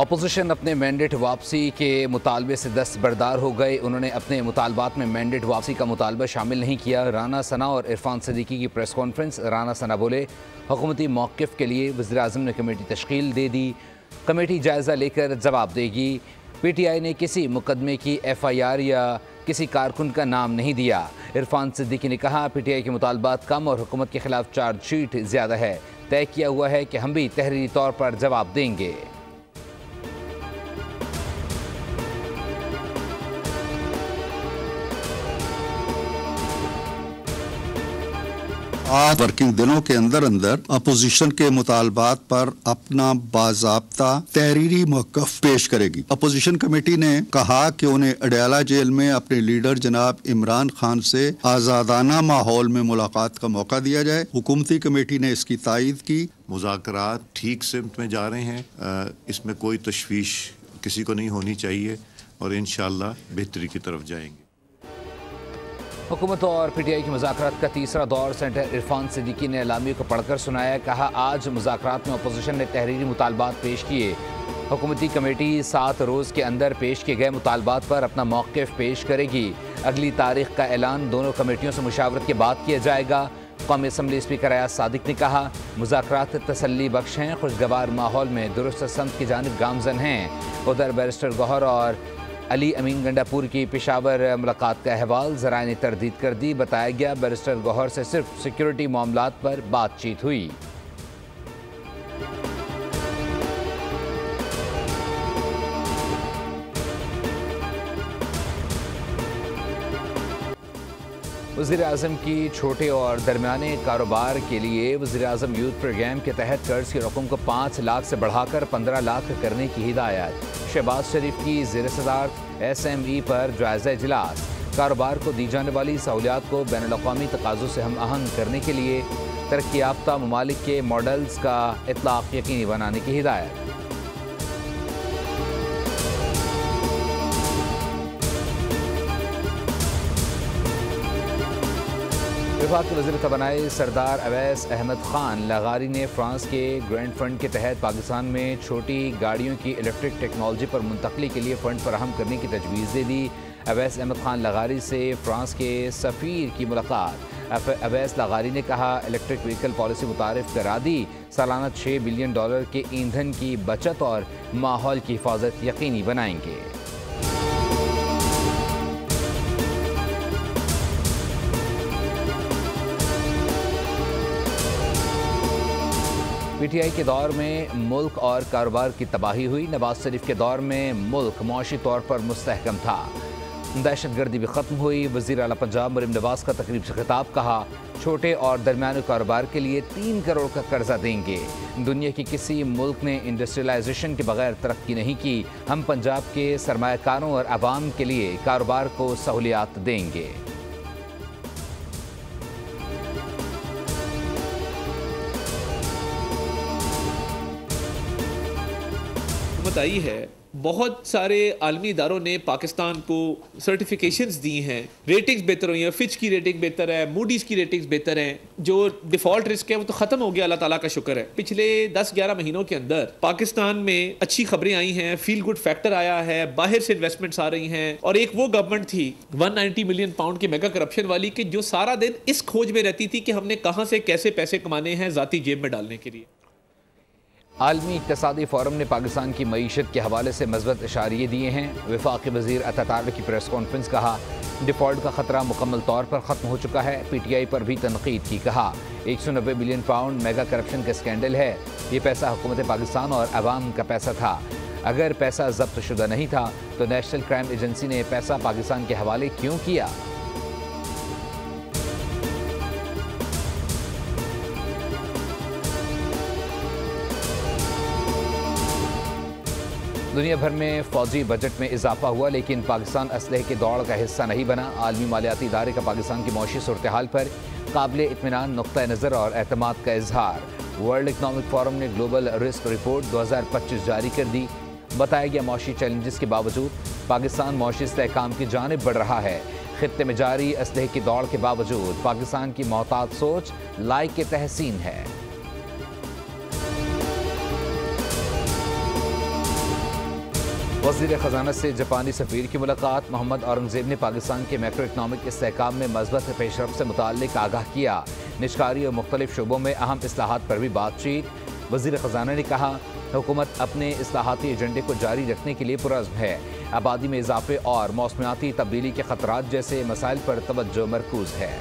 Opposition अपने mandate वापसी के मुतालबे से दस्तबरदार हो गए। उन्होंने अपने मुतालबात में मैंडेट वापसी का मुतालबा शामिल नहीं किया। राना सना और इरफान सिद्दीकी की प्रेस कॉन्फ्रेंस। राना सना बोले, हुकूमती मौक़िफ़ के लिए वज़ीर-ए-आज़म ने कमेटी तश्कील दे दी, कमेटी जायज़ा लेकर जवाब देगी। PTI ने किसी मुकदमे की FIR या किसी कारकुन का नाम नहीं दिया। इरफान सिद्दीकी ने कहा, PTI के मुतालबात कम और हुकूमत के खिलाफ चार्जशीट ज़्यादा है। तय किया हुआ है कि हम भी तहरीरी तौर पर जवाब देंगे। आज वर्किंग दिनों के अंदर अपोजिशन के मुतालबात पर अपना बाज़ाब्ता तहरीरी मौक़िफ़ पेश करेगी। अपोजिशन कमेटी ने कहा कि उन्हें अडयाला जेल में अपने लीडर जनाब इमरान खान से आज़ादाना माहौल में मुलाकात का मौका दिया जाए। हुकूमती कमेटी ने इसकी तायीद की। मुज़ाकरात ठीक सिमत में जा रहे हैं, इसमें कोई तशवीश किसी को नहीं होनी चाहिए और इंशाअल्लाह बेहतरी की तरफ जाएंगे। हुकूमत और PTI की मुज़ाकरात का तीसरा दौर सेनेटर इरफान सिद्दीकी ने एलामिया को पढ़कर सुनाया। कहा, आज मुज़ाकरात में अपोजिशन ने तहरीरी मुतालबात पेश किए। हुकूमती कमेटी 7 रोज़ के अंदर पेश किए गए मुतालबात पर अपना मौक़िफ़ पेश करेगी। अगली तारीख का ऐलान दोनों कमेटियों से मुशावरत के बाद किया जाएगा। कौमी असम्बली स्पीकर अयाज सादिक ने कहा, मुज़ाकरात तसल्ली बख्श हैं, खुशगवार माहौल में दुरुस्त समत की जानिब गामज़न हैं। उधर बैरिस्टर गौहर और अली अमीन गंडापुर की पेशावर मुलाकात का अहवाल ज़राए ने तरदीद कर दी। बताया गया, बैरिस्टर गौहर से सिर्फ सिक्योरिटी मामलात पर बातचीत हुई। वज़ीर-ए-आज़म की छोटे और दरमियाने कारोबार के लिए वज़ीर-ए-आज़म यूथ प्रोग्राम के तहत कर्ज की रकम को 5 लाख से बढ़ाकर 15 लाख करने की हिदायत। शहबाज शरीफ की ज़ेर सदारत SME पर जायज़ा इजलास। कारोबार को दी जाने वाली सहूलियात को बैनुल-अक़वामी तकाज़ों से हम आहंग करने के लिए तरक्की याफ्ता ममालिक के मॉडल्स का इत्लाक़ यकीनी बनाने की हिदायत। विभाग के वज़ीर तवानाई सरदार अवैस अहमद खान लगारी ने फ्रांस के ग्रैंड फंड के तहत पाकिस्तान में छोटी गाड़ियों की इलेक्ट्रिक टेक्नोलॉजी पर मुंतकली के लिए फ़ंड फराहम करने की तजवीज़ दे दी। अवैस अहमद खान लगारी से फ्रांस के सफ़ीर की मुलाकात। अवैस लगारी ने कहा, इलेक्ट्रिक व्हीकल पॉलिसी मुतारिफ करा दी, सालाना $6 बिलियन के ईंधन की बचत और माहौल की हिफाजत यकीनी बनाएंगे। PTI के दौर में मुल्क और कारोबार की तबाही हुई। नवाज शरीफ के दौर में मुल्क मुआशी तौर पर मुस्तहकम था, दहशतगर्दी भी ख़त्म हुई। वज़ीर आला पंजाब मरीम नवाज का तकरीब से खिताब। कहा, छोटे और दरमियाने कारोबार के लिए 3 करोड़ का कर्जा देंगे। दुनिया की किसी मुल्क ने इंडस्ट्रियलाइजेशन के बगैर तरक्की नहीं की। हम पंजाब के सरमायाकारों और आवाम के लिए कारोबार को सहूलियात देंगे। आई है, बहुत सारे आलमी इदारों ने पाकिस्तान को सर्टिफिकेशंस दी हैं, रेटिंग्स बेहतर हुई हैं। फिच की रेटिंग बेहतर है, मूडीज़ की रेटिंग्स बेहतर हैं। जो डिफ़ॉल्ट रिस्क है वो तो ख़त्म हो गया, अल्लाह ताला का शुक्र है। पिछले 10-11 महीनों के अंदर पाकिस्तान में अच्छी खबरें आई हैं, फील गुड फैक्टर आया है, बाहर से इन्वेस्टमेंट्स आ रही हैं। और एक वो गवर्नमेंट थी 190 मिलियन पाउंड की मेगा करप्शन वाली, कि जो सारा दिन इस खोज में रहती थी कि हमने कहाँ से कैसे पैसे कमाने हैं ज़ाती जेब में डालने के लिए। आलमी इक़्तिसादी फ़ोरम ने पाकिस्तान की मईशत के हवाले से मज़बूत इशारे दिए हैं। वफ़ाक़ी वज़ीर अता की प्रेस कॉन्फ्रेंस। कहा, डिफ़ॉल्ट का ख़तरा मुकम्मल तौर पर ख़त्म हो चुका है। PTI पर भी तनक़ीद की। कहा, 190 बिलियन पाउंड मेगा करप्शन का स्कैंडल है। ये पैसा हुकूमत पाकिस्तान और अवाम का पैसा था। अगर पैसा ज़ब्त शुदा नहीं था तो नेशनल क्राइम एजेंसी ने पैसा पाकिस्तान के हवाले क्यों किया? दुनिया भर में फ़ौजी बजट में इजाफा हुआ, लेकिन पाकिस्तान असलहे की दौड़ का हिस्सा नहीं बना। आलमी मालियाती इदारे का पाकिस्तान की मौशी सूरत हाल पर काबिल इत्मीनान नुक्ता नज़र और एतमाद का इजहार। वर्ल्ड इकनॉमिक फोरम ने ग्लोबल रिस्क रिपोर्ट 2025 जारी कर दी। बताया गया, मौशी चैलेंजेस के बावजूद पाकिस्तान मौशी इस्तेहकाम की जानिब बढ़ रहा है। खित्ते में जारी असलहे की दौड़ के बावजूद पाकिस्तान की मोहतात सोच लायक तहसीन है। वज़ीर ख़जाना से जापानी सफ़ीर की मुलाकात। मोहम्मद औरंगज़ेब ने पाकिस्तान के मैक्रो इकनॉमिक इस्तेहकाम में मज़बूत पेशरफ्त से मुताल्लिक़ आगाह किया। निजकारी और मुख्तलिफ शोबों में अहम इस्लाहात पर भी बातचीत। वज़ीर ख़जाना ने कहा, हुकूमत अपने इस्लाहाती एजेंडे को जारी रखने के लिए पुरज़्म है। आबादी में इजाफे और मौसमियाती तब्दीली के ख़तरात जैसे मसाइल पर तवज्जो मरकूज़ है।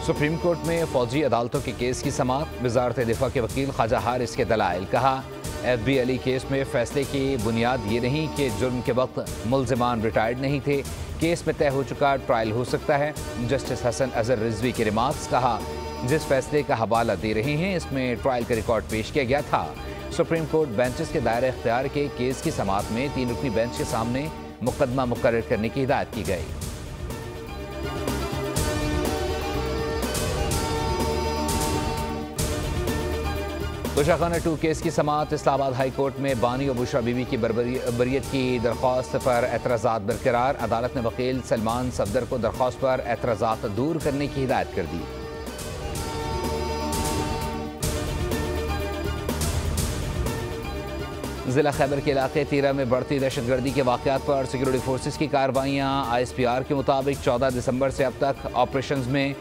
सुप्रीम कोर्ट में फौजी अदालतों के केस की समाअत। वज़ारत दिफा के वकील ख्वाजा हारिस के दलाइल। कहा, FBI अली केस में फैसले की बुनियाद ये नहीं कि जुर्म के वक्त मुल्ज़िमान रिटायर्ड नहीं थे। केस में तय हो चुका ट्रायल हो सकता है। जस्टिस हसन अजहर रिजवी के रिमार्क्स। कहा, जिस फैसले का हवाला दे रहे हैं इसमें ट्रायल का रिकॉर्ड पेश किया गया था। सुप्रीम कोर्ट बेंचेस के दायरे इख्तियार के केस की समाअत में 3 रुकनी बेंच के सामने मुकदमा मुकर्रर करने की हिदायत की गई। बुशरा-खाना 2 केस की समाअत। इस्लामाबाद हाई कोर्ट में बानी और बुशरा बीबी की बरियत की दरख्वास्त पर एतराज़ात बरकरार। अदालत ने वकील सलमान सफदर को दरख्वास्त पर एतराज़ात दूर करने की हिदायत कर दी। ज़िला खैबर के इलाके तीरा में बढ़ती दहशतगर्दी के वाक़यात पर सिक्योरिटी फोर्सेस की कार्रवाइयाँ। ISPR के मुताबिक 14 दिसंबर से अब तक ऑपरेशंस में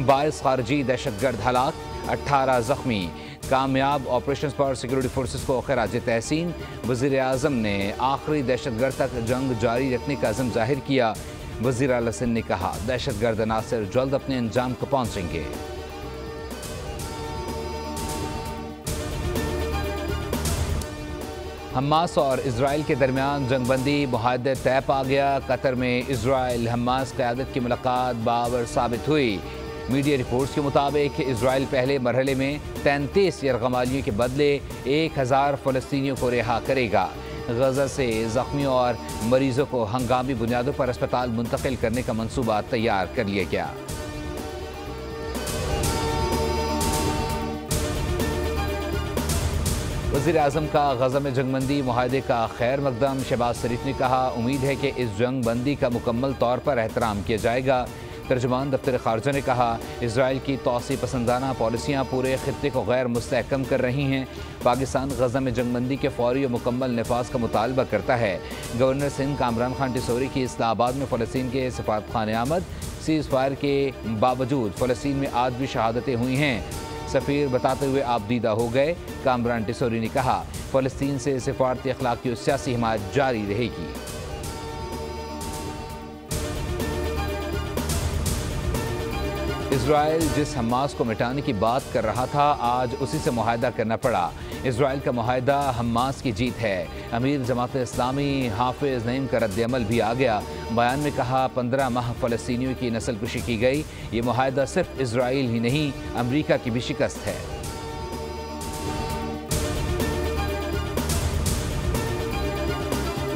22 खारजी दहशतगर्द हलाक, 18 ज़ख्मी। कामयाब ऑपरेशंस पर सिक्योरिटी फोर्सेस को खराज तहसीन। वज़ीर आज़म ने आखिरी दहशतगर्द तक जंग जारी रखने का अज़म जाहिर किया। वज़ीर आला सिंध ने कहा, दहशतगर्द अनासर जल्द अपने अंजाम को पहुँचेंगे। हमास और इजराइल के दरमियान जंगबंदी मुआहदे तय पा गया। कतर में इजराइल हमास क़यादत की मुलाकात बावर साबित हुई। मीडिया रिपोर्ट्स के मुताबिक इजराइल पहले मरहले में 33 यरगमालियों के बदले 1000 फ़लस्तीनियों को रिहा करेगा। गजा से ज़ख्मियों और मरीजों को हंगामी बुनियादों पर अस्पताल मुंतकिल करने का मंसूबा तैयार कर लिया गया। वज़ीर आज़म का गजा में जंगबंदी मुआहदे का खैर मकदम। शहबाज शरीफ ने कहा, उम्मीद है कि इस जंग बंदी का मुकम्मल तौर पर एहतराम किया जाएगा। तर्जुमान दफ्तर खारजा ने कहा, इजराइल की तौसी पसंदाना पॉलिसियाँ पूरे खित्ते को गैर मुस्तहकम कर रही हैं। पाकिस्तान गजा में जंगबंदी के फौरी और मुकम्मल नफाज का मुतालबा करता है। गवर्नर सिंध कामरान खान टिसोरी की इस्लामाबाद में फ़लस्तीन के सफारतखाने आमद। सीज़ फायर के बावजूद फ़लस्तीन में आज भी शहादतें हुई हैं। सफ़ीर बताते हुए आप दीदा हो गए। कामरान टिसोरी ने कहा, फ़लस्तीन से सिफारती अखलाकी और सियासी हिमायत जारी रहेगी। इजराइल जिस हमास को मिटाने की बात कर रहा था, आज उसी से मुआहदा करना पड़ा। इजराइल का मुआहदा हमास की जीत है। अमीर जमात इस्लामी हाफिज नईम का रद्द-ए-अमल भी आ गया। बयान में कहा, 15 माह फ़लस्तीनियों की नस्लकुशी की गई। ये मुआहदा सिर्फ इजराइल ही नहीं, अमरीका की भी शिकस्त है।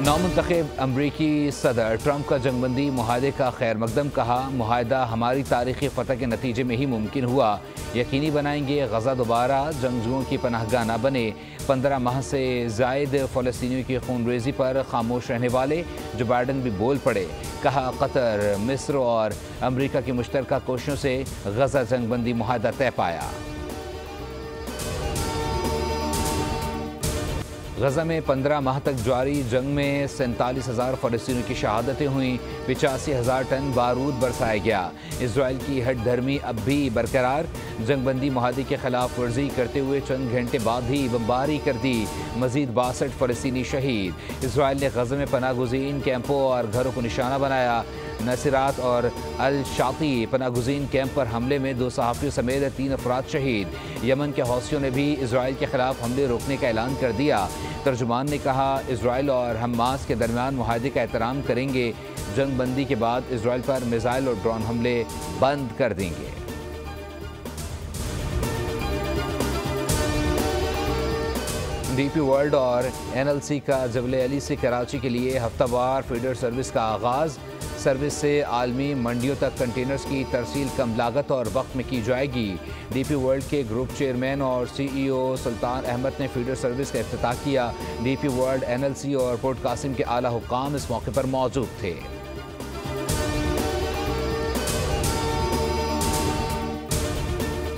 नामुंतखब अमरीकी सदर ट्रंप का जंगबंदी मुआहदे का खैर मकदम। कहा, मुआहदा हमारी तारीखी फ़तह के नतीजे में ही मुमकिन हुआ। यकीनी बनाएंगे गजा दोबारा जंगजुओं की पनाहगाह न बने। 15 माह से ज़ायद फ़लस्तीनियों की खूनरेज़ी पर खामोश रहने वाले जो बाइडन भी बोल पड़े। कहा, कतर, मिस्र और अमरीका की मुश्तरका कोशिशों से गजा जंगबंदी मुआहदा तय पाया। गजा में 15 माह तक जारी जंग में 47,000 फ़लस्तीनियों की शहादतें हुईं। 85,000 टन बारूद बरसाया गया। इजराइल की हट धर्मी अब भी बरकरार। जंगबंदी मुआहदे की खिलाफ वर्जी करते हुए चंद घंटे बाद ही बमबारी कर दी। मजीद 62 फ़लस्तीनी शहीद। इजराइल ने गजा में पनाह गुज़ीन कैंपों और घरों को निशाना बनाया। नसीरात और अल शाती पनाह गुज़ीन कैंप पर हमले में 2 सहाफ़ियों समेत 3 अफराद शहीद। यमन के हौसियों ने भी इजराइल के खिलाफ हमले रोकने का ऐलान कर दिया। तर्जुमान ने कहा, इजराइल और हमास के दरमियान मुआहदे का एहतराम करेंगे। जंग बंदी के बाद इजराइल पर मिसाइल और ड्रोन हमले बंद कर देंगे। डीपी वर्ल्ड और NLC का जबले अली से कराची के लिए हफ्तावार फीडर सर्विस का आगाज़। सर्विस से आलमी मंडियों तक कंटेनर्स की तरसील कम लागत और वक्त में की जाएगी। डीपी वर्ल्ड के ग्रुप चेयरमैन और CEO सुल्तान अहमद ने फीडर सर्विस का इफ्तिताह किया। डीपी वर्ल्ड, NLC और पोर्ट कासिम के आला हुक्काम इस मौके पर मौजूद थे।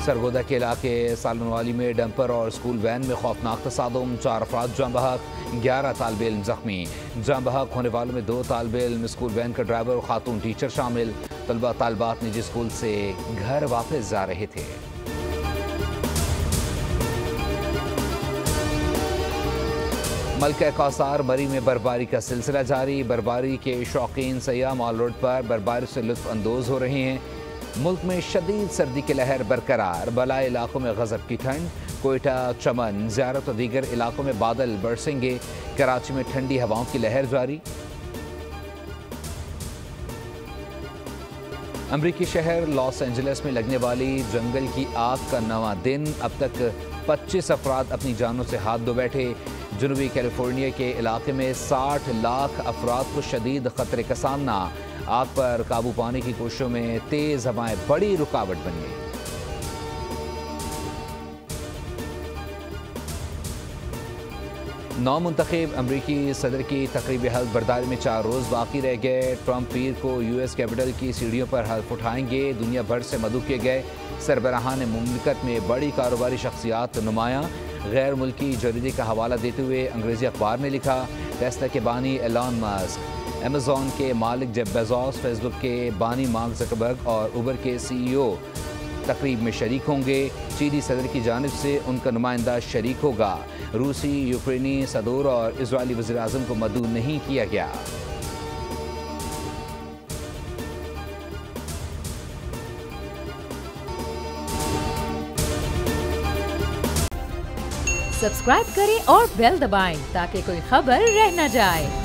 सरगोदा के इलाके सालनवाली में डंपर और स्कूल वैन में खौफनाक तसादुम, 4 अफराद जाँ बहक, 11 तालिब इल्म जख्मी। जाँ बहक होने वालों में 2 तालिब इल्म, स्कूल वैन का ड्राइवर और खातून टीचर शामिल। तलबा तालिबात निजी स्कूल से घर वापस जा रहे थे। मलका कौसार मरी में बर्फबारी का सिलसिला जारी। बर्फबारी के शौकीन सयाह मॉल रोड पर बर्फबारी से लुत्फ अंदोज हो रहे हैं। मुल्क में शदीद सर्दी की लहर बरकरार, बलाई इलाकों में गजब की ठंड। कोयटा, चमन, ज़ियारत और दीगर इलाकों में बादल बरसेंगे। कराची में ठंडी हवाओं की लहर जारी। अमरीकी शहर लॉस एंजलिस में लगने वाली जंगल की आग का 9वां दिन। अब तक 25 अफराद अपनी जानों से हाथ धो बैठे। जनूबी कैलिफोर्निया के इलाके में 60 लाख अफराद को शदीद खतरे का सामना। आग पर काबू पाने की कोशिशों में तेज हवाएं बड़ी रुकावट बन गई। नौमुंतखब अमरीकी सदर की तकरीबी हल्फ बर्दारी में 4 रोज़ बाकी रह गए। ट्रंप पीर को यूएस कैपिटल की सीढ़ियों पर हल्फ उठाएंगे। दुनिया भर से मदऊ किए गए सरबराहान मुमलिकत में बड़ी कारोबारी शख्सियात नुमायां। गैर मुल्की जरीदे का हवाला देते हुए अंग्रेजी अखबार ने लिखा, टेस्ला के बानी एलन मस्क, अमेज़ॉन के मालिक जेफ बेज़ोस, फेसबुक के बानी मार्क ज़करबर्ग और उबर के सीईओ तकरीब में शरीक होंगे। चीनी सदर की जानिब से उनका नुमाइंदा शरीक होगा। रूसी, यूक्रेनी सदर और इजरायली वज़ीर आज़म को मदऊ नहीं किया गया। सब्सक्राइब करें और बेल दबाएं ताकि कोई खबर रह न जाए।